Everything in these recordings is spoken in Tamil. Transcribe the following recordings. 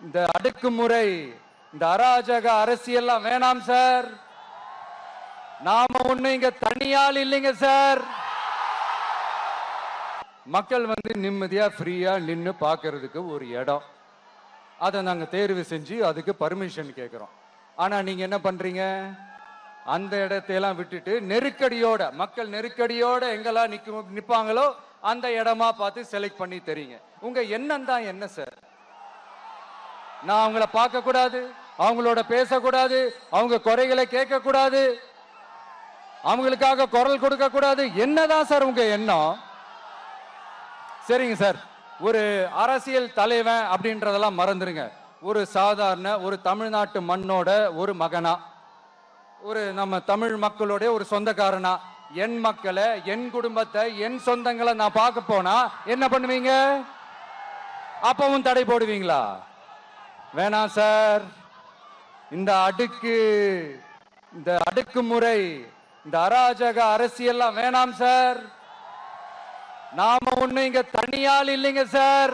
இந்த அடுக்குமுறை, இந்த அராஜக அரசியல்லாம் வேணாம் சார். நாம ஒண்ணு இங்க தனியால் இல்லைங்க சார். மக்கள் நிம்மதியா ஃப்ரீயா நின்னு பாக்குறதுக்கு ஒரு இடம், அதை நாங்க தேர்வு செஞ்சு அதுக்கு பர்மிஷன் கேட்கிறோம். ஆனா நீங்க என்ன பண்றீங்க? அந்த இடத்தையெல்லாம் விட்டுட்டு நெருக்கடியோட, மக்கள் நெருக்கடியோட எங்கெல்லாம் நிப்பாங்களோ அந்த இடமா பார்த்து செலக்ட் பண்ணி தெரியுங்க. உங்க எண்ணம் தான் என்ன சார்? நான் அவங்கள பார்க்க கூடாது, அவங்களோட பேசக்கூடாது, அவங்க குறைகளை கேட்க கூடாது, அவங்களுக்காக குரல் கொடுக்க கூடாது, என்னதான் சார் உங்க எண்ணம்? சரிங்க சார், ஒரு அரசியல் தலைவன் அப்படின்றதெல்லாம் மறந்துருங்க. ஒரு சாதாரண ஒரு தமிழ்நாட்டு மண்ணோட ஒரு மகனா, ஒரு நம்ம தமிழ் மக்களுடைய ஒரு சொந்தக்காரனா, என் மக்களை, என் குடும்பத்தை, என் சொந்தங்களை நான் பார்க்க போனா என்ன பண்ணுவீங்க? அப்பவும் தடை போடுவீங்களா? வேணாம் சார். இந்த அடுக்குமுறை, இந்த அராஜக அரசியல்லாம் வேணாம் சார். நாம ஒண்ணு இங்க தனியால் இல்லைங்க சார்.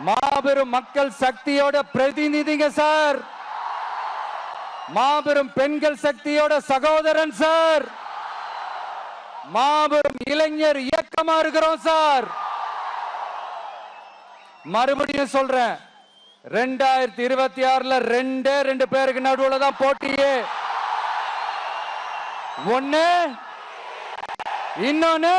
மாபெரும் மக்கள் சக்தியோட பிரதிநிதிங்க சார். மாபெரும் பெண்கள் சக்தியோட சகோதரன் சார். மாபெரும் இளைஞர் இயக்கமா இருக்கிறோம் சார். மறுபடியும் சொல்றேன், 2026 ரெண்டு பேருக்கு நடுவுல தான் போட்டியே. ஒண்ணு இன்னொன்னு